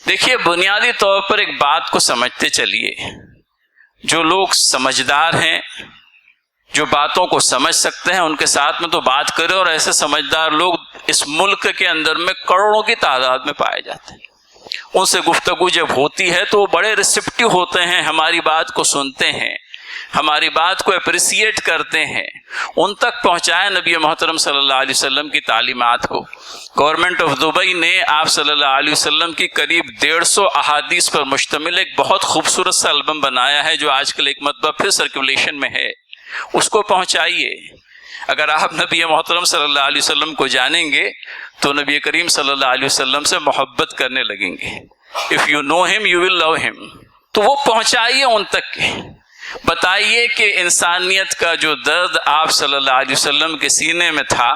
دیکھیے بنیادی طور پر ایک بات کو سمجھتے چلیے، جو لوگ سمجھدار ہیں، جو باتوں کو سمجھ سکتے ہیں، ان کے ساتھ میں تو بات کرے، اور ایسے سمجھدار لوگ اس ملک کے اندر میں کروڑوں کی تعداد میں پائے جاتے ہیں۔ ان سے گفتگو جب ہوتی ہے تو وہ بڑے ریسپٹیو ہوتے ہیں، ہماری بات کو سنتے ہیں، ہماری بات کو اپریسیٹ کرتے ہیں، ان تک پہنچائے نبی محترم صلی اللہ علیہ وسلم کی تعلیمات کو۔ گورنمنٹ آف دبئی نے آپ صلی اللہ علیہ وسلم کی قریب 150 احادیث پر مشتمل ایک بہت خوبصورت سا البم بنایا ہے، جو آج کل ایک مرتبہ پھر سرکولیشن میں ہے، اس کو پہنچائیے۔ اگر آپ نبی محترم صلی اللہ علیہ وسلم کو جانیں گے تو نبی کریم صلی اللہ علیہ وسلم سے محبت کرنے لگیں گے۔ If you know him, you will love him۔ تو وہ پہنچائیے ان تک، بتائیے کہ انسانیت کا جو درد آپ صلی اللہ علیہ وسلم کے سینے میں تھا،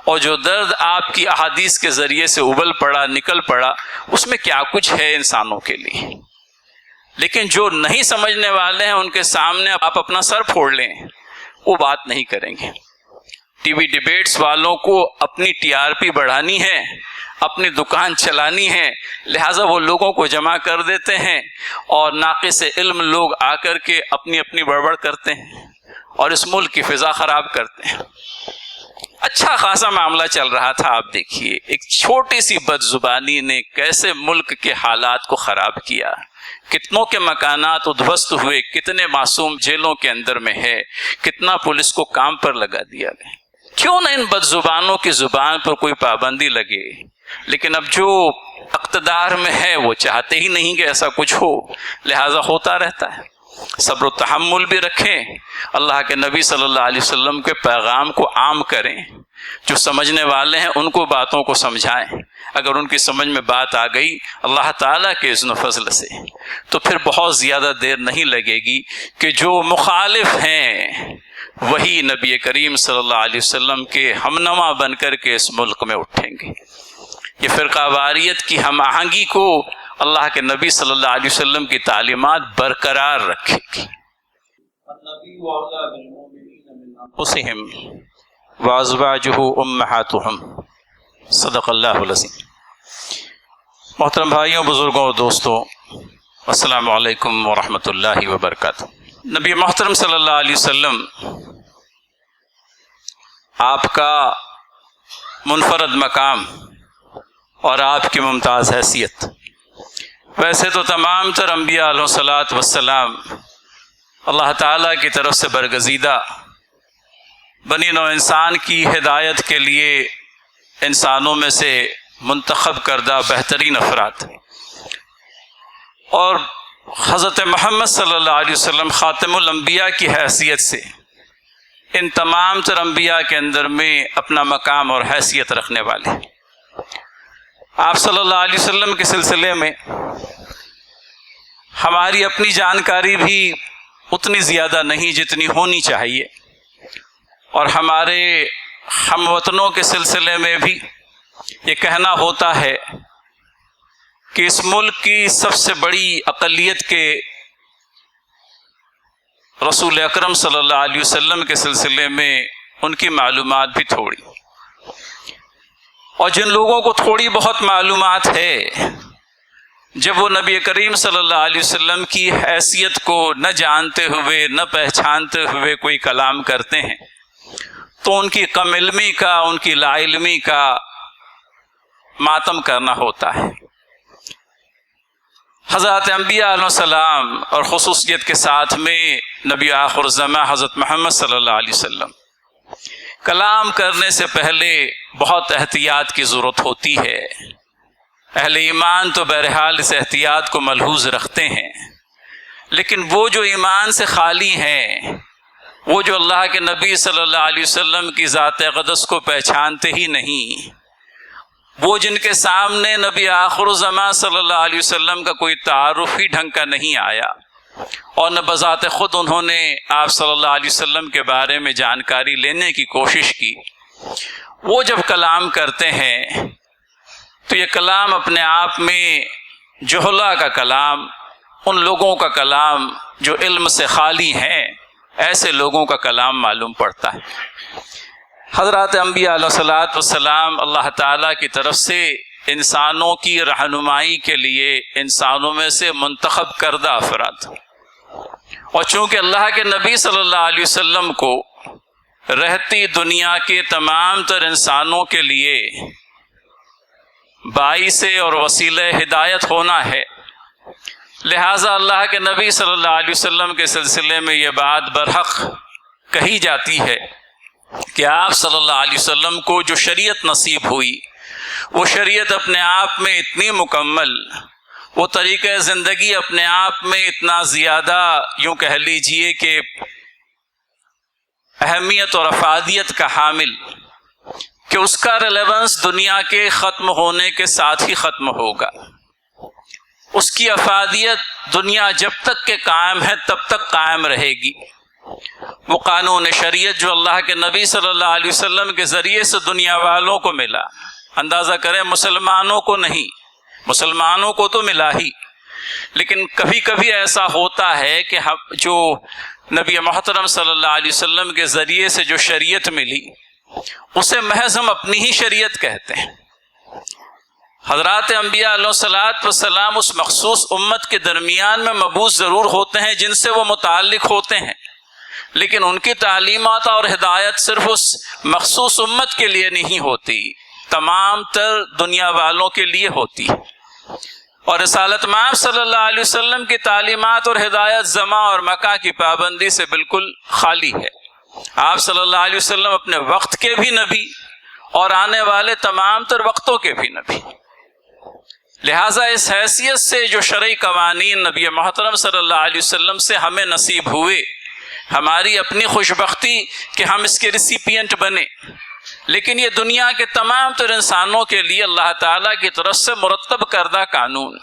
اور جو درد آپ کی احادیث کے ذریعے سے ابل پڑا، نکل پڑا، اس میں کیا کچھ ہے انسانوں کے لیے۔ لیکن جو نہیں سمجھنے والے ہیں، ان کے سامنے آپ اپنا سر پھوڑ لیں، وہ بات نہیں کریں گے۔ ٹی وی ڈیبیٹس والوں کو اپنی ٹی آر پی بڑھانی ہے، اپنی دکان چلانی ہے، لہٰذا وہ لوگوں کو جمع کر دیتے ہیں، اور ناقص علم لوگ آ کر کے اپنی اپنی بڑبڑ کرتے ہیں اور اس ملک کی فضا خراب کرتے ہیں۔ اچھا خاصا معاملہ چل رہا تھا، آپ دیکھیے ایک چھوٹی سی بد زبانی نے کیسے ملک کے حالات کو خراب کیا، کتنوں کے مکانات ادھوست ہوئے، کتنے معصوم جیلوں کے اندر میں ہے، کتنا پولیس کو کام پر لگا دیا گیا۔ کیوں نہ ان بد زبانوں کی زبان پر کوئی پابندی لگے؟ لیکن اب جو اقتدار میں ہے وہ چاہتے ہی نہیں کہ ایسا کچھ ہو، لہٰذا ہوتا رہتا ہے۔ صبر و تحمل بھی رکھیں، اللہ کے نبی صلی اللہ علیہ وسلم کے پیغام کو عام کریں، جو سمجھنے والے ہیں ان کو باتوں کو سمجھائیں۔ اگر ان کی سمجھ میں بات آ گئی اللہ تعالیٰ کے اذن و فضل سے، تو پھر بہت زیادہ دیر نہیں لگے گی کہ جو مخالف ہیں وہی نبی کریم صلی اللہ علیہ وسلم کے ہمنوا بن کر کے اس ملک میں اٹھیں گے۔ یہ فرقہ واریت کی ہم آہنگی کو اللہ کے نبی صلی اللہ علیہ وسلم کی تعلیمات برقرار رکھے گی۔ انفسہم وازواجہ امہاتہم، صدق اللہ العظیم۔ محترم بھائیوں، بزرگوں اور دوستوں، السلام علیکم ورحمۃ اللہ وبرکاتہ۔ نبی محترم صلی اللہ علیہ وسلم آپ کا منفرد مقام اور آپ کی ممتاز حیثیت، ویسے تو تمام تر انبیاء علیہ الصلاۃ والسلام اللہ تعالیٰ کی طرف سے برگزیدہ، بنی نوع انسان کی ہدایت کے لیے انسانوں میں سے منتخب کردہ بہترین افراد، اور حضرت محمد صلی اللہ علیہ وسلم خاتم الانبیاء کی حیثیت سے ان تمام تر انبیاء کے اندر میں اپنا مقام اور حیثیت رکھنے والے۔ آپ صلی اللہ علیہ وسلم کے سلسلے میں ہماری اپنی جانکاری بھی اتنی زیادہ نہیں جتنی ہونی چاہیے، اور ہمارے ہم وطنوں کے سلسلے میں بھی یہ کہنا ہوتا ہے کہ اس ملک کی سب سے بڑی اقلیت کے رسول اکرم صلی اللہ علیہ وسلم کے سلسلے میں ان کی معلومات بھی تھوڑی، اور جن لوگوں کو تھوڑی بہت معلومات ہے، جب وہ نبی کریم صلی اللہ علیہ وسلم کی حیثیت کو نہ جانتے ہوئے، نہ پہچانتے ہوئے کوئی کلام کرتے ہیں، تو ان کی کم علمی کا، ان کی لا علمی کا ماتم کرنا ہوتا ہے۔ حضرت انبیاء علیہ السلام اور خصوصیت کے ساتھ میں نبی آخر الزماں حضرت محمد صلی اللہ علیہ وسلم کلام کرنے سے پہلے بہت احتیاط کی ضرورت ہوتی ہے۔ اہل ایمان تو بہرحال اس احتیاط کو ملحوظ رکھتے ہیں، لیکن وہ جو ایمان سے خالی ہیں، وہ جو اللہ کے نبی صلی اللہ علیہ وسلم کی ذات اقدس کو پہچانتے ہی نہیں، وہ جن کے سامنے نبی آخر الزماں صلی اللہ علیہ وسلم کا کوئی تعارف ہی ڈھنگ کا نہیں آیا، اور نہ بذات خود انہوں نے آپ صلی اللہ علیہ وسلم کے بارے میں جانکاری لینے کی کوشش کی، وہ جب کلام کرتے ہیں تو یہ کلام اپنے آپ میں جہلا کا کلام، ان لوگوں کا کلام جو علم سے خالی ہیں، ایسے لوگوں کا کلام معلوم پڑتا ہے۔ حضرات انبیاء علیہ الصلوۃ والسلام اللہ تعالیٰ کی طرف سے انسانوں کی رہنمائی کے لیے انسانوں میں سے منتخب کردہ افراد، اور چونکہ اللہ کے نبی صلی اللہ علیہ وسلم کو رہتی دنیا کے تمام تر انسانوں کے لیے باعث اور وسیلہ ہدایت ہونا ہے، لہٰذا اللہ کے نبی صلی اللہ علیہ وسلم کے سلسلے میں یہ بات برحق کہی جاتی ہے کہ آپ صلی اللہ علیہ وسلم کو جو شریعت نصیب ہوئی وہ شریعت اپنے آپ میں اتنی مکمل، وہ طریقہ زندگی اپنے آپ میں اتنا زیادہ یوں کہہ لیجئے کہ اہمیت اور افادیت کا حامل کہ اس کا ریلیونس دنیا کے ختم ہونے کے ساتھ ہی ختم ہوگا، اس کی افادیت دنیا جب تک کہ قائم ہے تب تک قائم رہے گی۔ وہ قانون شریعت جو اللہ کے نبی صلی اللہ علیہ وسلم کے ذریعے سے دنیا والوں کو ملا، اندازہ کریں مسلمانوں کو نہیں، مسلمانوں کو تو ملا ہی، لیکن کبھی کبھی ایسا ہوتا ہے کہ جو نبی محترم صلی اللہ علیہ وسلم کے ذریعے سے جو شریعت ملی اسے محض ہم اپنی ہی شریعت کہتے ہیں۔ حضرات انبیاء علیہ الصلوۃ والسلام اس مخصوص امت کے درمیان میں مبعوث ضرور ہوتے ہیں جن سے وہ متعلق ہوتے ہیں، لیکن ان کی تعلیمات اور ہدایت صرف اس مخصوص امت کے لیے نہیں ہوتی، تمام تر دنیا والوں کے لیے ہوتی ہے۔ اور رسالت مآب صلی اللہ علیہ وسلم کی تعلیمات اور ہدایت زمان اور مکان کی پابندی سے بالکل خالی ہے۔ آپ صلی اللہ علیہ وسلم اپنے وقت کے بھی نبی اور آنے والے تمام تر وقتوں کے بھی نبی، لہٰذا اس حیثیت سے جو شرعی قوانین نبی محترم صلی اللہ علیہ وسلم سے ہمیں نصیب ہوئے، ہماری اپنی خوش بختی کہ ہم اس کے ریسیپینٹ بنے، لیکن یہ دنیا کے تمام تر انسانوں کے لیے اللہ تعالیٰ کی طرف سے مرتب کردہ قانون،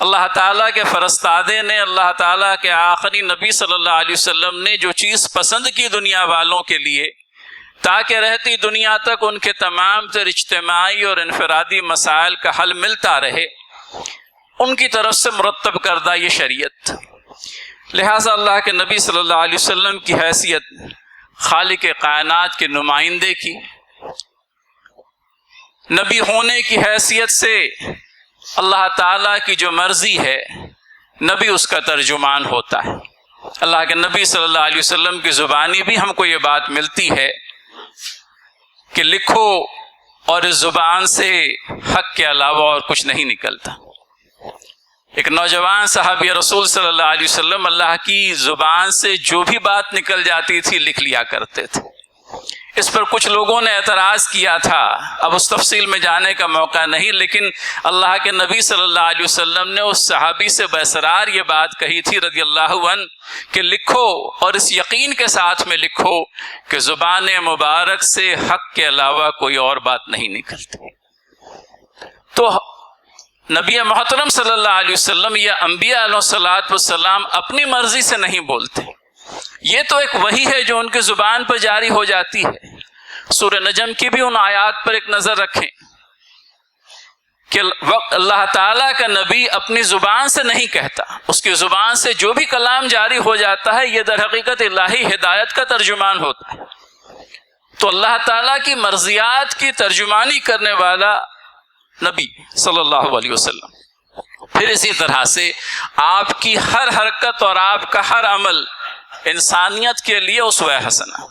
اللہ تعالیٰ کے فرستادے نے، اللہ تعالیٰ کے آخری نبی صلی اللہ علیہ وسلم نے جو چیز پسند کی دنیا والوں کے لیے تاکہ رہتی دنیا تک ان کے تمام تر اجتماعی اور انفرادی مسائل کا حل ملتا رہے، ان کی طرف سے مرتب کردہ یہ شریعت۔ لہٰذا اللہ کے نبی صلی اللہ علیہ وسلم کی حیثیت خالق کائنات کے نمائندے کی، نبی ہونے کی حیثیت سے اللہ تعالیٰ کی جو مرضی ہے نبی اس کا ترجمان ہوتا ہے۔ اللہ کے نبی صلی اللہ علیہ وسلم کی زبانی بھی ہم کو یہ بات ملتی ہے کہ لکھو اور اس زبان سے حق کے علاوہ اور کچھ نہیں نکلتا۔ ایک نوجوان صحابی رسول صلی اللہ علیہ وسلم اللہ کی زبان سے جو بھی بات نکل جاتی تھی لکھ لیا کرتے تھے۔ اس پر کچھ لوگوں نے اعتراض کیا تھا، اب اس تفصیل میں جانے کا موقع نہیں، لیکن اللہ کے نبی صلی اللہ علیہ وسلم نے اس صحابی سے باسرار یہ بات کہی تھی رضی اللہ عنہ کہ لکھو اور اس یقین کے ساتھ میں لکھو کہ زبان مبارک سے حق کے علاوہ کوئی اور بات نہیں نکلتی۔ تو نبی محترم صلی اللہ علیہ وسلم یا انبیاء علیہ الصلوۃ والسلام اپنی مرضی سے نہیں بولتے، یہ تو ایک وحی ہے جو ان کی زبان پر جاری ہو جاتی ہے۔ سورہ نجم کی بھی ان آیات پر ایک نظر رکھیں کہ اللہ تعالیٰ کا نبی اپنی زبان سے نہیں کہتا، اس کی زبان سے جو بھی کلام جاری ہو جاتا ہے یہ در حقیقت الہی ہدایت کا ترجمان ہوتا ہے۔ تو اللہ تعالیٰ کی مرضیات کی ترجمانی کرنے والا نبی صلی اللہ علیہ وسلم، پھر اسی طرح سے آپ کی ہر حرکت اور آپ کا ہر عمل انسانیت کے لیے اسوہ حسنہ،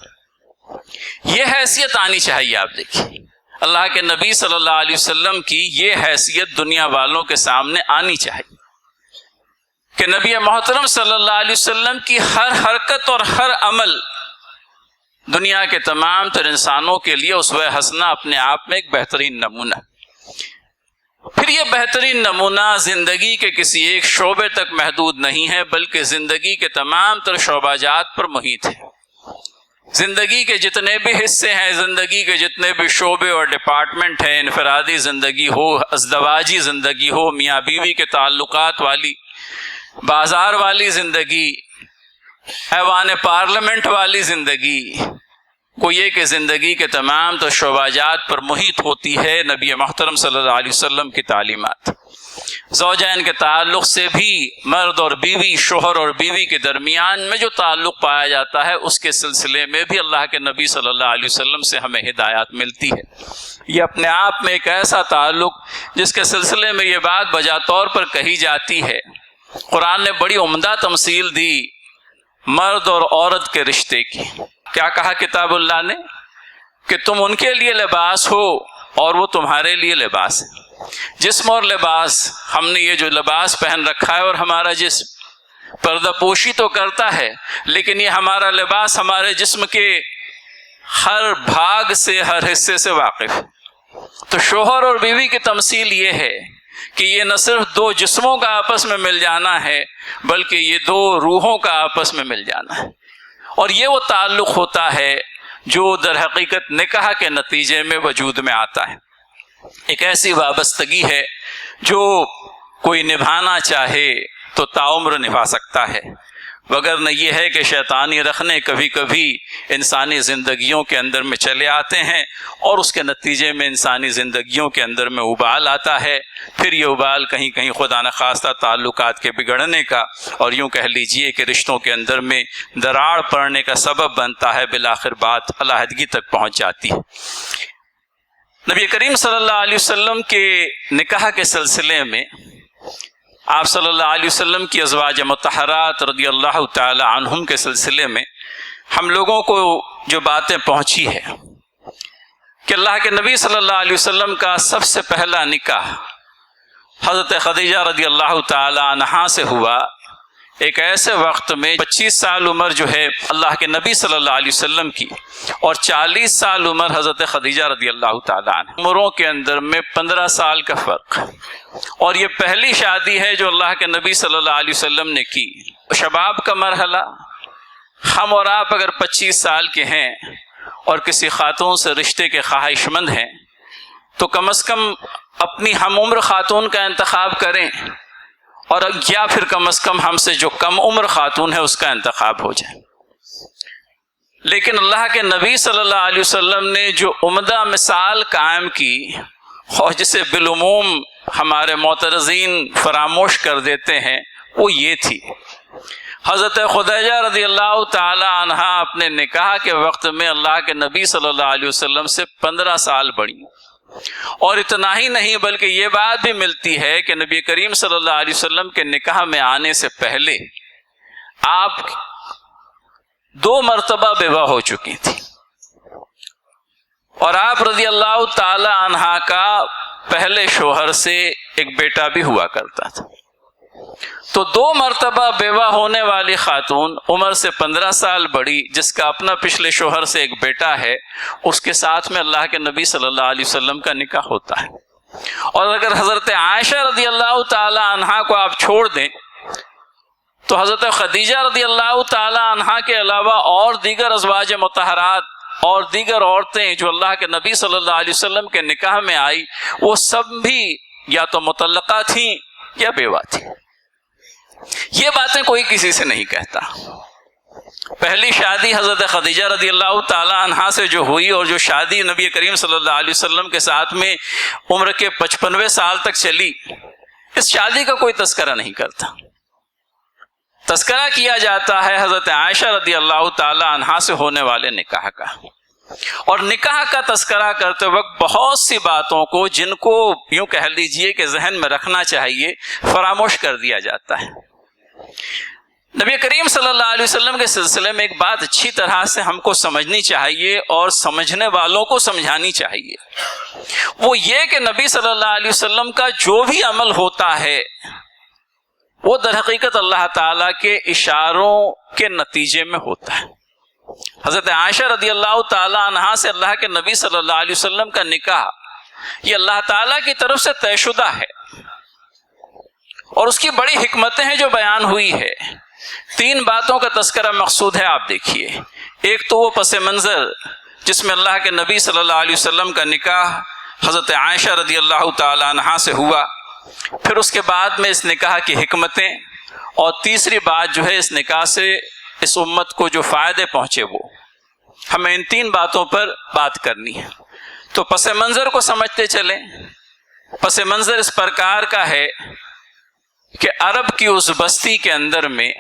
یہ حیثیت آنی چاہیے۔ آپ دیکھیے اللہ کے نبی صلی اللہ علیہ وسلم کی یہ حیثیت دنیا والوں کے سامنے آنی چاہیے کہ نبی محترم صلی اللہ علیہ وسلم کی ہر حرکت اور ہر عمل دنیا کے تمام تر انسانوں کے لیے اسوہ حسنہ اپنے آپ میں ایک بہترین نمونہ۔ پھر یہ بہترین نمونہ زندگی کے کسی ایک شعبے تک محدود نہیں ہے بلکہ زندگی کے تمام تر شعبہ جات پر محیط ہے۔ زندگی کے جتنے بھی حصے ہیں، زندگی کے جتنے بھی شعبے اور ڈپارٹمنٹ ہیں، انفرادی زندگی ہو، ازدواجی زندگی ہو، میاں بیوی کے تعلقات والی، بازار والی زندگی، ایوان پارلیمنٹ والی زندگی، گویا کہ زندگی کے تمام تو شعبات پر محیط ہوتی ہے نبی محترم صلی اللہ علیہ وسلم کی تعلیمات۔ زوجین کے تعلق سے بھی مرد اور بیوی، شوہر اور بیوی کے درمیان میں جو تعلق پایا جاتا ہے، اس کے سلسلے میں بھی اللہ کے نبی صلی اللہ علیہ وسلم سے ہمیں ہدایات ملتی ہے۔ یہ اپنے آپ میں ایک ایسا تعلق جس کے سلسلے میں یہ بات بجا طور پر کہی جاتی ہے، قرآن نے بڑی عمدہ تمثیل دی مرد اور عورت کے رشتے کی۔ کیا کہا کتاب اللہ نے؟ کہ تم ان کے لیے لباس ہو اور وہ تمہارے لیے لباس ہے۔ جسم اور لباس، ہم نے یہ جو لباس پہن رکھا ہے اور ہمارا جسم پردہ پوشی تو کرتا ہے، لیکن یہ ہمارا لباس ہمارے جسم کے ہر بھاگ سے، ہر حصے سے واقف ہے۔ تو شوہر اور بیوی کی تمثیل یہ ہے کہ یہ نہ صرف دو جسموں کا آپس میں مل جانا ہے، بلکہ یہ دو روحوں کا آپس میں مل جانا ہے۔ اور یہ وہ تعلق ہوتا ہے جو در حقیقت نکاح کے نتیجے میں وجود میں آتا ہے۔ ایک ایسی وابستگی ہے جو کوئی نبھانا چاہے تو تعمر نبھا سکتا ہے، وگرنہ یہ ہے کہ شیطانی رخنے کبھی کبھی انسانی زندگیوں کے اندر میں چلے آتے ہیں اور اس کے نتیجے میں انسانی زندگیوں کے اندر میں ابال آتا ہے۔ پھر یہ ابال کہیں کہیں خدا نخواستہ تعلقات کے بگڑنے کا اور یوں کہہ لیجئے کہ رشتوں کے اندر میں دراڑ پڑنے کا سبب بنتا ہے، بالآخر بات علیحدگی تک پہنچ جاتی ہے۔ نبی کریم صلی اللہ علیہ وسلم کے نکاح کے سلسلے میں آپ صلی اللہ علیہ وسلم کی ازواج مطہرات رضی اللہ تعالی عنہم کے سلسلے میں ہم لوگوں کو جو باتیں پہنچی ہے کہ اللہ کے نبی صلی اللہ علیہ وسلم کا سب سے پہلا نکاح حضرت خدیجہ رضی اللہ تعالی عنہا سے ہوا ایک ایسے وقت میں 25 سال عمر جو ہے اللہ کے نبی صلی اللہ علیہ وسلم کی اور 40 سال عمر حضرت خدیجہ رضی اللہ تعالیٰ عنہ، عمروں کے اندر میں 15 سال کا فرق، اور یہ پہلی شادی ہے جو اللہ کے نبی صلی اللہ علیہ وسلم نے کی۔ شباب کا مرحلہ، ہم اور آپ اگر 25 سال کے ہیں اور کسی خاتون سے رشتے کے خواہش مند ہیں تو کم از کم اپنی ہم عمر خاتون کا انتخاب کریں، اور یا پھر کم از کم ہم سے جو کم عمر خاتون ہے اس کا انتخاب ہو جائے۔ لیکن اللہ کے نبی صلی اللہ علیہ وسلم نے جو عمدہ مثال قائم کی اور جسے بالعموم ہمارے معترضین فراموش کر دیتے ہیں، وہ یہ تھی۔ حضرت خدیجہ رضی اللہ تعالی عنہ اپنے نکاح کے وقت میں اللہ کے نبی صلی اللہ علیہ وسلم سے 15 سال بڑی، اور اتنا ہی نہیں بلکہ یہ بات بھی ملتی ہے کہ نبی کریم صلی اللہ علیہ وسلم کے نکاح میں آنے سے پہلے آپ 2 مرتبہ بیوہ ہو چکی تھی، اور آپ رضی اللہ تعالی عنہا کا پہلے شوہر سے ایک بیٹا بھی ہوا کرتا تھا۔ تو 2 مرتبہ بیوہ ہونے والی خاتون، عمر سے 15 سال بڑی، جس کا اپنا پچھلے شوہر سے ایک بیٹا ہے، اس کے ساتھ میں اللہ کے نبی صلی اللہ علیہ وسلم کا نکاح ہوتا ہے۔ اور اگر حضرت عائشہ رضی اللہ تعالی عنہا کو آپ چھوڑ دیں تو حضرت خدیجہ رضی اللہ تعالی عنہا کے علاوہ اور دیگر ازواج مطہرات اور دیگر عورتیں جو اللہ کے نبی صلی اللہ علیہ وسلم کے نکاح میں آئی، وہ سب بھی یا تو مطلقہ تھیں یا بیوہ تھیں۔ یہ باتیں کوئی کسی سے نہیں کہتا۔ پہلی شادی حضرت خدیجہ رضی اللہ تعالی عنہا سے جو ہوئی اور جو شادی نبی کریم صلی اللہ علیہ وسلم کے ساتھ میں عمر کے 55ویں سال تک چلی، اس شادی کا کوئی تذکرہ نہیں کرتا۔ تذکرہ کیا جاتا ہے حضرت عائشہ رضی اللہ تعالی عنہا سے ہونے والے نکاح کا، اور نکاح کا تذکرہ کرتے وقت بہت سی باتوں کو جن کو یوں کہہ لیجئے کہ ذہن میں رکھنا چاہیے فراموش کر دیا جاتا ہے۔ نبی کریم صلی اللہ علیہ وسلم کے سلسلے میں ایک بات اچھی طرح سے ہم کو سمجھنی چاہیے اور سمجھنے والوں کو سمجھانی چاہیے، وہ یہ کہ نبی صلی اللہ علیہ وسلم کا جو بھی عمل ہوتا ہے وہ در حقیقت اللہ تعالیٰ کے اشاروں کے نتیجے میں ہوتا ہے۔ حضرت عائشہ رضی اللہ تعالی عنہا سے اللہ کے نبی صلی اللہ علیہ وسلم کا نکاح یہ اللہ تعالیٰ کی طرف سے طے شدہ ہے، اور اس کی بڑی حکمتیں ہیں جو بیان ہوئی ہے۔ 3 باتوں کا تذکرہ مقصود ہے، آپ دیکھیے۔ ایک تو وہ پس منظر جس میں اللہ کے نبی صلی اللہ علیہ وسلم کا نکاح حضرت عائشہ رضی اللہ تعالی عنہا سے ہوا، پھر اس کے بعد میں اس نکاح کی حکمتیں، اور تیسری بات جو ہے اس نکاح سے اس امت کو جو فائدے پہنچے وہ۔ ہمیں ان 3 باتوں پر بات کرنی ہے۔ تو پس منظر کو سمجھتے چلیں۔ پس منظر اس پرکار کا ہے کہ عرب کی اس بستی کے اندر میں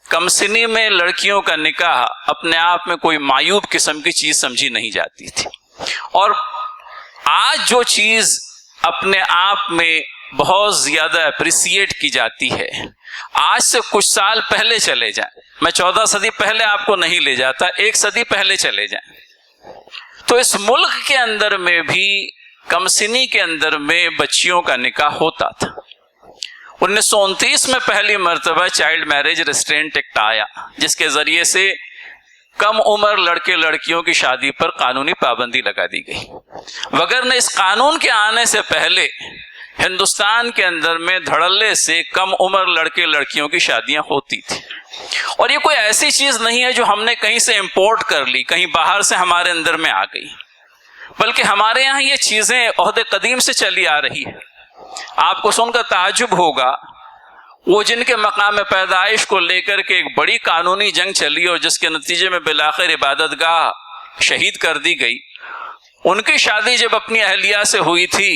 کم سنی میں لڑکیوں کا نکاح اپنے آپ میں کوئی معیوب قسم کی چیز سمجھی نہیں جاتی تھی، اور آج جو چیز اپنے آپ میں بہت زیادہ اپریسیٹ کی جاتی ہے، آج سے کچھ سال پہلے چلے جائیں، میں 14 صدی پہلے آپ کو نہیں لے جاتا، 1 صدی پہلے چلے جائیں، تو اس ملک کے اندر میں بھی کم سنی کے اندر میں بچیوں کا نکاح ہوتا تھا۔ 1929 میں پہلی مرتبہ چائلڈ میرج ریسٹرینٹ ایکٹ آیا، جس کے ذریعے سے کم عمر لڑکے لڑکیوں کی شادی پر قانونی پابندی لگا دی گئی، وگرنہ اس قانون کے آنے سے پہلے ہندوستان کے اندر میں دھڑلے سے کم عمر لڑکے لڑکیوں کی شادیاں ہوتی تھی، اور یہ کوئی ایسی چیز نہیں ہے جو ہم نے کہیں سے امپورٹ کر لی، کہیں باہر سے ہمارے اندر میں آ گئی، بلکہ ہمارے یہاں یہ چیزیں عہد قدیم سے چلی آ رہی ہے۔ آپ کو سن کر تعجب ہوگا، وہ جن کے مقام پیدائش کو لے کر کے ایک بڑی قانونی جنگ چلی اور جس کے نتیجے میں بالآخر عبادت گاہ شہید کر دی گئی، ان کی شادی جب اپنی اہلیہ سے ہوئی تھی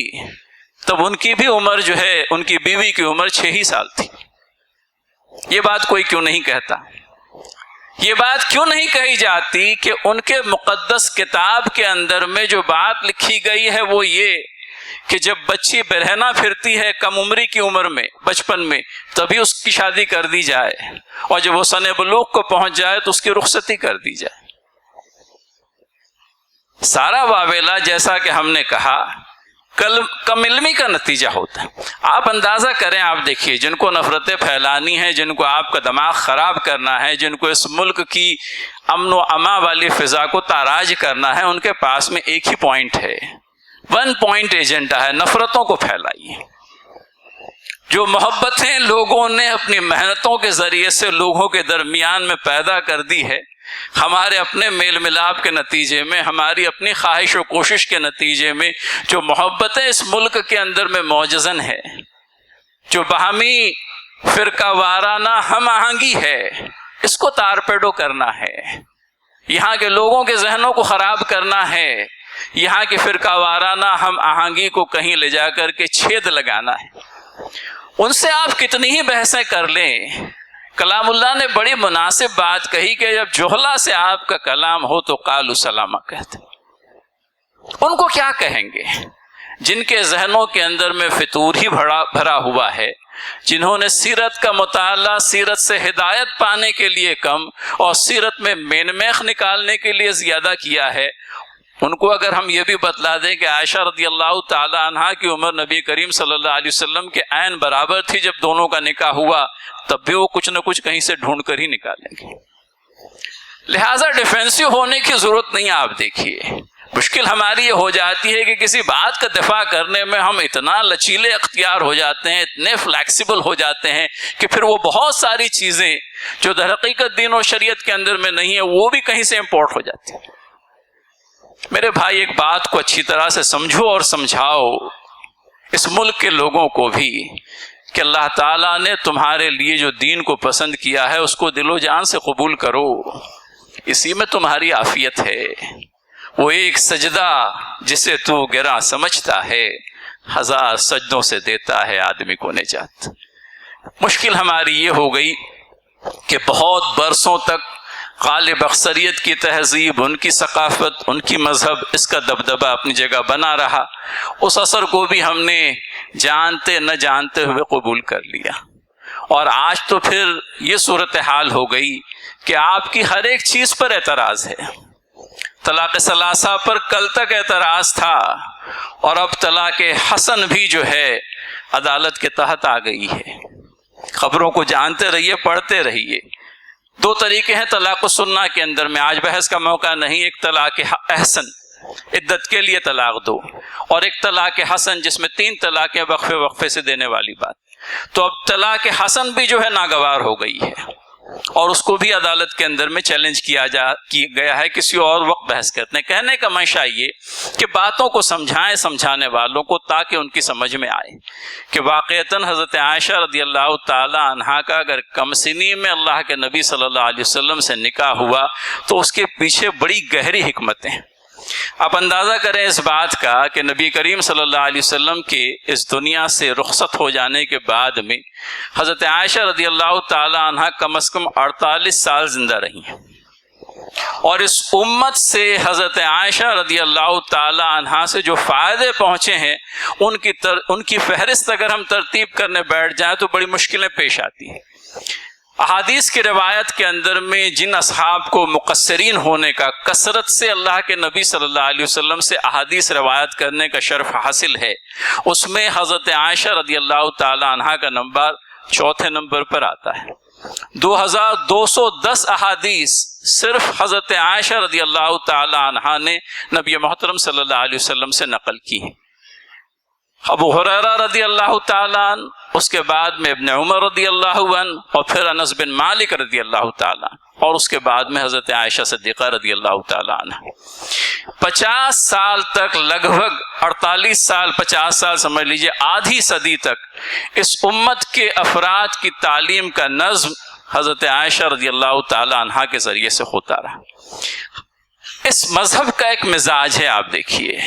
تب ان کی بھی عمر جو ہے، ان کی بیوی کی عمر 6 ہی سال تھی۔ یہ بات کوئی کیوں نہیں کہتا؟ یہ بات کیوں نہیں کہی جاتی کہ ان کے مقدس کتاب کے اندر میں جو بات لکھی گئی ہے وہ یہ کہ جب بچی برہنہ پھرتی ہے کم عمری کی عمر میں، بچپن میں، تبھی اس کی شادی کر دی جائے، اور جب وہ سن بلوغ کو پہنچ جائے تو اس کی رخصتی کر دی جائے۔ سارا واویلا جیسا کہ ہم نے کہا کم علمی کا نتیجہ ہوتا ہے۔ آپ اندازہ کریں، آپ دیکھیے، جن کو نفرتیں پھیلانی ہیں، جن کو آپ کا دماغ خراب کرنا ہے، جن کو اس ملک کی امن و امان والی فضا کو تاراج کرنا ہے، ان کے پاس میں ایک ہی پوائنٹ ہے، 1 پوائنٹ ایجنڈا ہے: نفرتوں کو پھیلائیے۔ جو محبتیں لوگوں نے اپنی محنتوں کے ذریعے سے لوگوں کے درمیان میں پیدا کر دی ہے، ہمارے اپنے میل ملاپ کے نتیجے میں، ہماری اپنی خواہش و کوشش کے نتیجے میں جو محبتیں اس ملک کے اندر میں موجزن ہے، جو باہمی فرقہ وارانہ ہم آہنگی ہے، اس کو تار پیڈو کرنا ہے، یہاں کے لوگوں کے ذہنوں کو خراب کرنا ہے، یہاں کی فرقہ وارانہ ہم آہنگی کو کہیں لے جا کر کے چھید لگانا ہے۔ ان سے آپ کتنی ہی بحثیں کر لیں، کلام اللہ نے بڑی مناسب بات کہی کہ جب جوہلا سے آپ کا کلام ہو تو قالوا سلاما کہتے۔ ان کو کیا کہیں گے جن کے ذہنوں کے اندر میں فطور ہی بھرا ہوا ہے، جنہوں نے سیرت کا مطالعہ سیرت سے ہدایت پانے کے لیے کم اور سیرت میں مین میخ نکالنے کے لیے زیادہ کیا ہے؟ ان کو اگر ہم یہ بھی بتلا دیں کہ عائشہ رضی اللہ تعالی عنہا کی عمر نبی کریم صلی اللہ علیہ وسلم کے عین برابر تھی جب دونوں کا نکاح ہوا، تب بھی وہ کچھ نہ کچھ کہیں سے ڈھونڈ کر ہی نکالیں گے۔ لہٰذا ڈیفینسو ہونے کی ضرورت نہیں ہے۔ آپ دیکھیے، مشکل ہماری یہ ہو جاتی ہے کہ کسی بات کا دفاع کرنے میں ہم اتنا لچیلے اختیار ہو جاتے ہیں، اتنے فلیکسیبل ہو جاتے ہیں کہ پھر وہ بہت ساری چیزیں جو در حقیقت دین و شریعت کے اندر میں نہیں ہے وہ بھی کہیں سے امپورٹ ہو جاتی ہیں۔ میرے بھائی، ایک بات کو اچھی طرح سے سمجھو اور سمجھاؤ اس ملک کے لوگوں کو بھی کہ اللہ تعالیٰ نے تمہارے لیے جو دین کو پسند کیا ہے اس کو دل و جان سے قبول کرو، اسی میں تمہاری عافیت ہے۔ وہ ایک سجدہ جسے تو گراں سمجھتا ہے، 1000 سجدوں سے دیتا ہے آدمی کو نجات۔ مشکل ہماری یہ ہو گئی کہ بہت برسوں تک غالب اکثریت کی تہذیب، ان کی ثقافت، ان کی مذہب، اس کا دبدبہ اپنی جگہ بنا رہا، اس اثر کو بھی ہم نے جانتے نہ جانتے ہوئے قبول کر لیا، اور آج تو پھر یہ صورتحال ہو گئی کہ آپ کی ہر ایک چیز پر اعتراض ہے۔ طلاق ثلاثہ پر کل تک اعتراض تھا، اور اب طلاق حسن بھی جو ہے عدالت کے تحت آ گئی ہے۔ خبروں کو جانتے رہیے، پڑھتے رہیے۔ 2 طریقے ہیں طلاق السنہ کے اندر میں، آج بحث کا موقع نہیں۔ ایک طلاق احسن، عدت کے لیے طلاق دو، اور ایک طلاق حسن جس میں 3 طلاقیں وقفے وقفے سے دینے والی بات۔ تو اب طلاق حسن بھی جو ہے ناگوار ہو گئی ہے، اور اس کو بھی عدالت کے اندر میں چیلنج کیا گیا ہے، کسی اور وقت بحث کرتے ہیں۔ کہنے کا منشا یہ کہ باتوں کو سمجھائیں سمجھانے والوں کو، تاکہ ان کی سمجھ میں آئے کہ واقعتاً حضرت عائشہ رضی اللہ تعالی عنہا کا اگر کم سنی میں اللہ کے نبی صلی اللہ علیہ وسلم سے نکاح ہوا تو اس کے پیچھے بڑی گہری حکمتیں ہیں۔ آپ اندازہ کریں اس بات کا کہ نبی کریم صلی اللہ علیہ وسلم کے اس دنیا سے رخصت ہو جانے کے بعد میں حضرت عائشہ رضی اللہ تعالی عنہ کم از کم 48 سال زندہ رہی ہیں، اور اس امت سے حضرت عائشہ رضی اللہ تعالی عنہ سے جو فائدے پہنچے ہیں ان کی فہرست اگر ہم ترتیب کرنے بیٹھ جائیں تو بڑی مشکلیں پیش آتی ہیں۔ احادیث کی روایت کے اندر میں جن اصحاب کو مقصرین ہونے کا، کثرت سے اللہ کے نبی صلی اللہ علیہ وسلم سے احادیث روایت کرنے کا شرف حاصل ہے، اس میں حضرت عائشہ رضی اللہ تعالی عنہا کا نمبر چوتھے نمبر پر آتا ہے۔ 2210 احادیث صرف حضرت عائشہ رضی اللہ تعالی عنہا نے نبی محترم صلی اللہ علیہ وسلم سے نقل کی ہیں۔ ابو ہریرہ رضی اللہ تعالیٰ عنہ، اس کے بعد میں ابن عمر رضی اللہ عنہ، اور پھر انس بن مالک رضی اللہ تعالیٰ عنہ، اور اس کے بعد میں حضرت عائشہ صدیقہ رضی اللہ تعالیٰ عنہ۔ 50 سال تک، لگ بھگ 48 سال، 50 سال سمجھ لیجئے، آدھی صدی تک اس امت کے افراد کی تعلیم کا نظم حضرت عائشہ رضی اللہ تعالیٰ عنہ کے ذریعے سے ہوتا رہا۔ اس مذہب کا ایک مزاج ہے، آپ دیکھیے،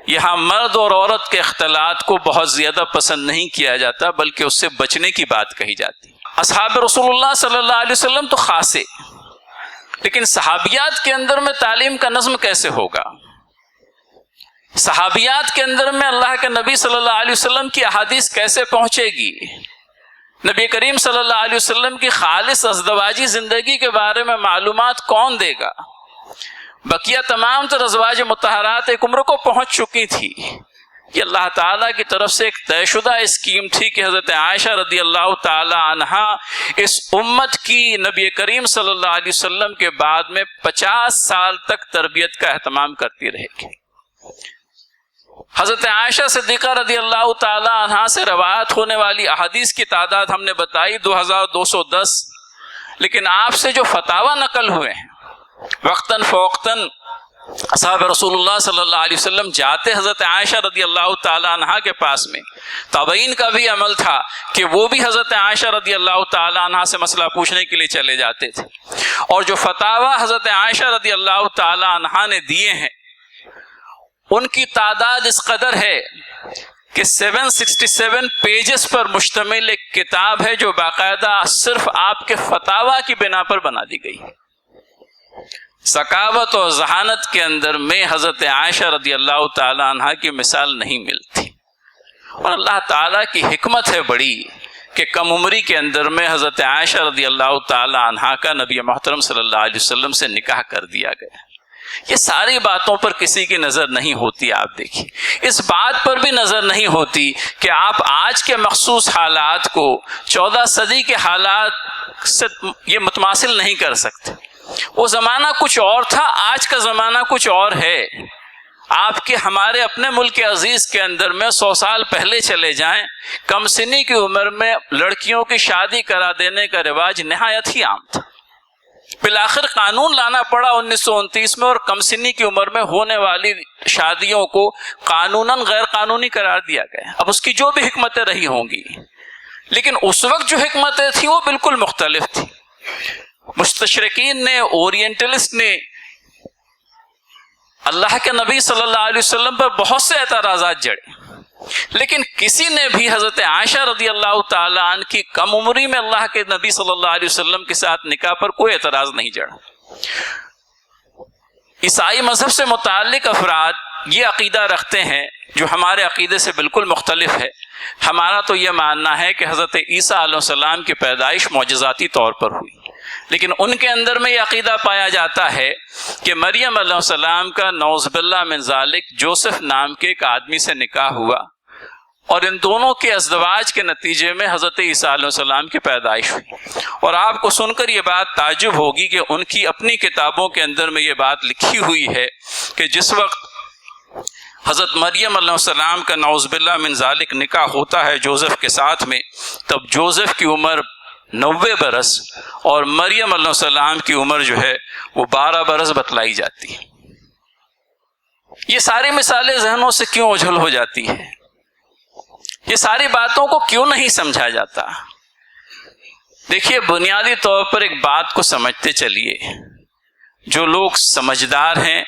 یہاں مرد اور عورت کے اختلاط کو بہت زیادہ پسند نہیں کیا جاتا، بلکہ اس سے بچنے کی بات کہی جاتی۔ اصحاب رسول اللہ صلی اللہ علیہ وسلم تو خاصے، لیکن صحابیات کے اندر میں تعلیم کا نظم کیسے ہوگا؟ صحابیات کے اندر میں اللہ کے نبی صلی اللہ علیہ وسلم کی احادیث کیسے پہنچے گی؟ نبی کریم صلی اللہ علیہ وسلم کی خالص ازدواجی زندگی کے بارے میں معلومات کون دے گا؟ بقیہ تمام تر ازواج مطہرات ایک عمر کو پہنچ چکی تھی۔ یہ اللہ تعالیٰ کی طرف سے ایک طے شدہ اسکیم تھی کہ حضرت عائشہ رضی اللہ تعالی عنہا اس امت کی نبی کریم صلی اللہ علیہ وسلم کے بعد میں 50 سال تک تربیت کا اہتمام کرتی رہے گی۔ حضرت عائشہ صدیقہ رضی اللہ تعالی عنہا سے روایت ہونے والی احادیث کی تعداد ہم نے بتائی 2210، لیکن آپ سے جو فتاوی نقل ہوئے ہیں وقتاً فوقتاً اصحاب رسول اللہ صلی اللہ علیہ وسلم جاتے حضرت عائشہ رضی اللہ تعالی عنہا کے پاس میں۔ تابعین کا بھی عمل تھا کہ وہ بھی حضرت عائشہ رضی اللہ تعالی عنہا سے مسئلہ پوچھنے کے لیے چلے جاتے تھے، اور جو فتاوی حضرت عائشہ رضی اللہ تعالی عنہا نے دیے ہیں ان کی تعداد اس قدر ہے کہ 767 پیجز پر مشتمل ایک کتاب ہے جو باقاعدہ صرف آپ کے فتاوی کی بنا پر بنا دی گئی۔ ذکاوت اور ذہانت کے اندر میں حضرت عائشہ رضی اللہ تعالی عنہ کی مثال نہیں ملتی، اور اللہ تعالیٰ کی حکمت ہے بڑی کہ کم عمری کے اندر میں حضرت عائشہ رضی اللہ تعالی عنہ کا نبی محترم صلی اللہ علیہ وسلم سے نکاح کر دیا گیا۔ یہ ساری باتوں پر کسی کی نظر نہیں ہوتی۔ آپ دیکھیے، اس بات پر بھی نظر نہیں ہوتی کہ آپ آج کے مخصوص حالات کو 14 صدی کے حالات سے یہ متماثل نہیں کر سکتے۔ وہ زمانہ کچھ اور تھا، آج کا زمانہ کچھ اور ہے۔ آپ کے ہمارے اپنے ملک عزیز کے اندر میں 100 سال پہلے چلے جائیں، کم سنی کی عمر میں لڑکیوں کی شادی کرا دینے کا رواج نہایت ہی عام تھا۔ بالآخر قانون لانا پڑا 1929 میں، اور کم سنی کی عمر میں ہونے والی شادیوں کو قانوناً غیر قانونی قرار دیا گیا۔ اب اس کی جو بھی حکمتیں رہی ہوں گی، لیکن اس وقت جو حکمتیں تھیں وہ بالکل مختلف تھیں۔ مستشرقین نے، اورینٹلسٹ نے اللہ کے نبی صلی اللہ علیہ وسلم پر بہت سے اعتراضات جڑے، لیکن کسی نے بھی حضرت عائشہ رضی اللہ تعالی عنہ کی کم عمری میں اللہ کے نبی صلی اللہ علیہ وسلم کے ساتھ نکاح پر کوئی اعتراض نہیں جڑا۔ عیسائی مذہب سے متعلق افراد یہ عقیدہ رکھتے ہیں جو ہمارے عقیدے سے بالکل مختلف ہے۔ ہمارا تو یہ ماننا ہے کہ حضرت عیسیٰ علیہ السلام کی پیدائش معجزاتی طور پر ہوئی، لیکن ان کے اندر میں یہ عقیدہ پایا جاتا ہے کہ مریم علیہ السلام کا نعوذ باللہ من ذالک جوسف نام کے ایک آدمی سے نکاح ہوا، اور ان دونوں کے ازدواج کے نتیجے میں حضرت عیسیٰ علیہ السلام کی پیدائش ہوئی۔ اور آپ کو سن کر یہ بات تعجب ہوگی کہ ان کی اپنی کتابوں کے اندر میں یہ بات لکھی ہوئی ہے کہ جس وقت حضرت مریم علیہ السلام کا نعوذ باللہ من ذالک نکاح ہوتا ہے جوزف کے ساتھ میں، تب جوزف کی عمر 90 برس اور مریم علیہ السلام کی عمر جو ہے وہ 12 برس بتلائی جاتی ہے۔ یہ ساری مثالیں ذہنوں سے کیوں اوجھل ہو جاتی ہیں؟ یہ ساری باتوں کو کیوں نہیں سمجھا جاتا؟ دیکھیے، بنیادی طور پر ایک بات کو سمجھتے چلیے، جو لوگ سمجھدار ہیں،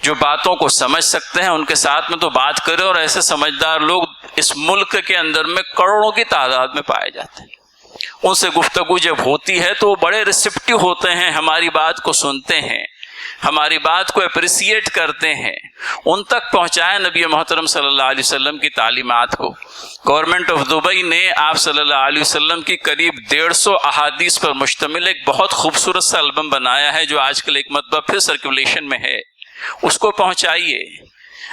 جو باتوں کو سمجھ سکتے ہیں، ان کے ساتھ میں تو بات کریں، اور ایسے سمجھدار لوگ اس ملک کے اندر میں کروڑوں کی تعداد میں پائے جاتے ہیں۔ ان سے گفتگو جب ہوتی ہے تو وہ بڑے ریسیپٹیو ہوتے ہیں، ہماری بات کو سنتے ہیں، ہماری بات کو اپریسیٹ کرتے ہیں، ان تک پہنچائے نبی محترم صلی اللہ علیہ وسلم کی تعلیمات کو۔ گورنمنٹ آف دبئی نے آپ صلی اللہ علیہ وسلم کی قریب 150 احادیث پر مشتمل ایک بہت خوبصورت سا البم بنایا ہے، جو آج کل ایک مرتبہ پھر سرکولیشن میں ہے، اس کو پہنچائیے۔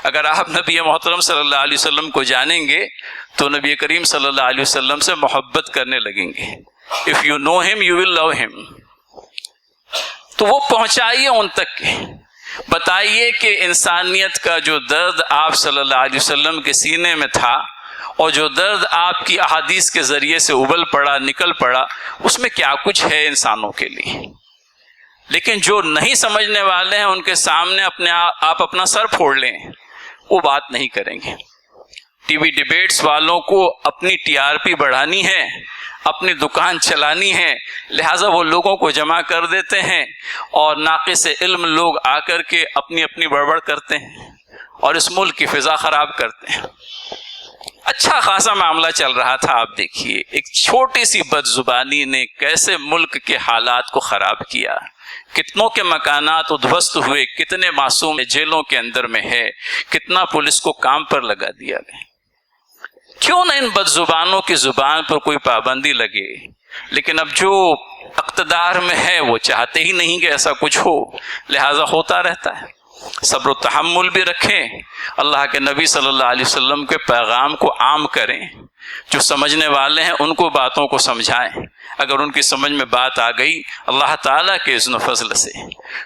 اگر آپ نبی محترم صلی اللہ علیہ وسلم کو جانیں گے تو نبی کریم صلی اللہ علیہ وسلم سے محبت کرنے لگیں گے۔ If you know him, you will love him۔ تو وہ پہنچائیے ان تک، بتائیے کہ انسانیت کا جو درد آپ صلی اللہ علیہ وسلم کے سینے میں تھا، اور جو درد آپ کی احادیث کے ذریعے سے ابل پڑا، نکل پڑا، اس میں کیا کچھ ہے انسانوں کے لیے۔ لیکن جو نہیں سمجھنے والے ہیں، ان کے سامنے آپ اپنا سر پھوڑ لیں، وہ بات نہیں کریں گے۔ ٹی وی ڈیبیٹس والوں کو اپنی TRP بڑھانی ہے، اپنی دکان چلانی ہے، لہٰذا وہ لوگوں کو جمع کر دیتے ہیں، اور ناقص علم لوگ آ کر کے اپنی اپنی بڑبڑ کرتے ہیں اور اس ملک کی فضا خراب کرتے ہیں۔ اچھا خاصا معاملہ چل رہا تھا، آپ دیکھیے ایک چھوٹی سی بد زبانی نے کیسے ملک کے حالات کو خراب کیا، کتنوں کے مکانات ادھوست ہوئے، کتنے معصوم جیلوں کے اندر میں ہے، کتنا پولیس کو کام پر لگا دیا گیا۔ کیوں نہ ان بد زبانوں کی زبان پر کوئی پابندی لگے؟ لیکن اب جو اقتدار میں ہے وہ چاہتے ہی نہیں کہ ایسا کچھ ہو، لہٰذا ہوتا رہتا ہے۔ صبر و تحمل بھی رکھیں، اللہ کے نبی صلی اللہ علیہ وسلم کے پیغام کو عام کریں، جو سمجھنے والے ہیں ان کو باتوں کو سمجھائیں۔ اگر ان کی سمجھ میں بات آ گئی اللہ تعالیٰ کے اذن و فضل سے،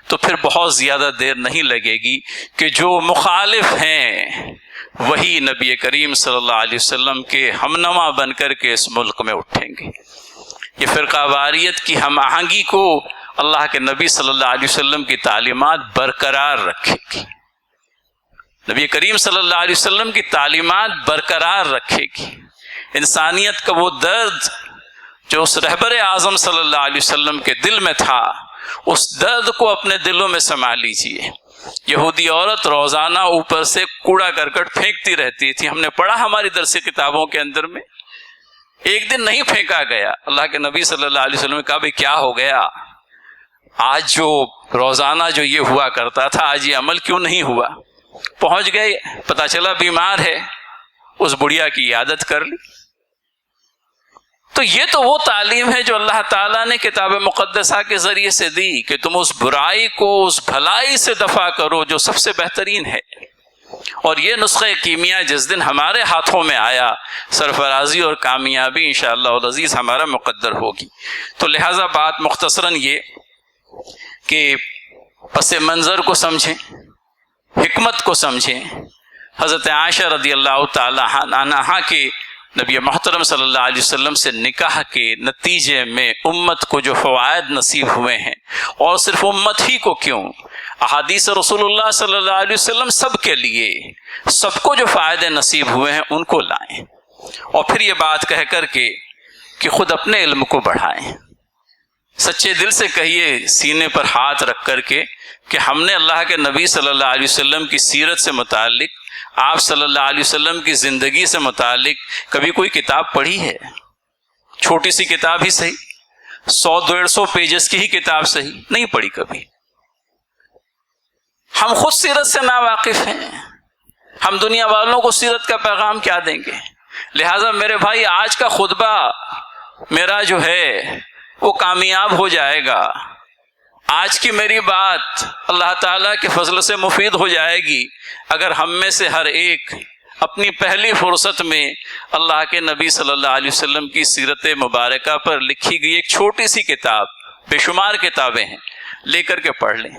تو پھر بہت زیادہ دیر نہیں لگے گی کہ جو مخالف ہیں وہی نبی کریم صلی اللہ علیہ وسلم کے ہمنوا بن کر کے اس ملک میں اٹھیں گے۔ یہ فرقہ واریت کی ہم آہنگی کو اللہ کے نبی صلی اللہ علیہ وسلم کی تعلیمات برقرار رکھے گی، نبی کریم صلی اللہ علیہ وسلم کی تعلیمات برقرار رکھے گی۔ انسانیت کا وہ درد جو اس رہبر اعظم صلی اللہ علیہ وسلم کے دل میں تھا، اس درد کو اپنے دلوں میں سما لیجیے۔ یہودی عورت روزانہ اوپر سے کوڑا کرکٹ پھینکتی رہتی تھی، ہم نے پڑھا ہماری درسی کتابوں کے اندر میں، ایک دن نہیں پھینکا گیا۔ اللہ کے نبی صلی اللہ علیہ وسلم نے کہا بھئی کیا ہو گیا، آج جو روزانہ جو یہ ہوا کرتا تھا آج یہ عمل کیوں نہیں ہوا؟ پہنچ گئے، پتا چلا بیمار ہے، اس بڑھیا کی عیادت کر لی۔ تو یہ تو وہ تعلیم ہے جو اللہ تعالیٰ نے کتاب مقدسہ کے ذریعے سے دی کہ تم اس برائی کو اس بھلائی سے دفع کرو جو سب سے بہترین ہے۔ اور یہ نسخہ کیمیا جس دن ہمارے ہاتھوں میں آیا، سرفرازی اور کامیابی انشاءاللہ العزیز ہمارا مقدر ہوگی۔ تو لہٰذا بات مختصراً یہ کہ پس منظر کو سمجھیں، حکمت کو سمجھیں۔ حضرت عائشہ رضی اللہ تعالی عنہا کے نبی محترم صلی اللہ علیہ وسلم سے نکاح کے نتیجے میں امت کو جو فوائد نصیب ہوئے ہیں، اور صرف امت ہی کو کیوں، احادیث رسول اللہ صلی اللہ علیہ وسلم سب کے لیے، سب کو جو فائدے نصیب ہوئے ہیں ان کو لائیں، اور پھر یہ بات کہہ کر کے کہ خود اپنے علم کو بڑھائیں۔ سچے دل سے کہیے، سینے پر ہاتھ رکھ کر کے، کہ ہم نے اللہ کے نبی صلی اللہ علیہ وسلم کی سیرت سے متعلق، آپ صلی اللہ علیہ وسلم کی زندگی سے متعلق کبھی کوئی کتاب پڑھی ہے؟ چھوٹی سی کتاب ہی صحیح، 100-150 پیجز کی ہی کتاب صحیح، نہیں پڑھی کبھی۔ ہم خود سیرت سے ناواقف ہیں، ہم دنیا والوں کو سیرت کا پیغام کیا دیں گے؟ لہٰذا میرے بھائی، آج کا خطبہ میرا جو ہے وہ کامیاب ہو جائے گا، آج کی میری بات اللہ تعالیٰ کے فضل سے مفید ہو جائے گی اگر ہم میں سے ہر ایک اپنی پہلی فرصت میں اللہ کے نبی صلی اللہ علیہ وسلم کی سیرت مبارکہ پر لکھی گئی ایک چھوٹی سی کتاب، بے شمار کتابیں ہیں، لے کر کے پڑھ لیں۔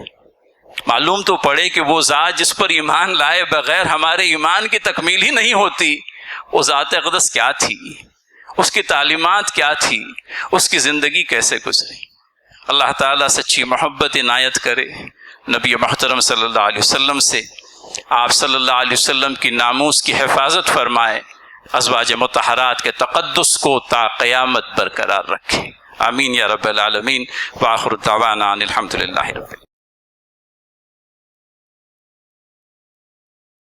معلوم تو پڑے کہ وہ ذات جس پر ایمان لائے بغیر ہمارے ایمان کی تکمیل ہی نہیں ہوتی، وہ ذات اقدس کیا تھی، اس کی تعلیمات کیا تھی، اس کی زندگی کیسے گزری۔ اللہ تعالیٰ سچی محبت عنایت کرے، نبی محترم صلی اللہ علیہ وسلم سے آپ صلی اللہ علیہ وسلم کی ناموس کی حفاظت فرمائے، ازواج مطہرات کے تقدس کو تا قیامت برقرار رکھے، آمین یا رب العالمین۔ وآخر دعوانا ان الحمد للہ رب العالمین۔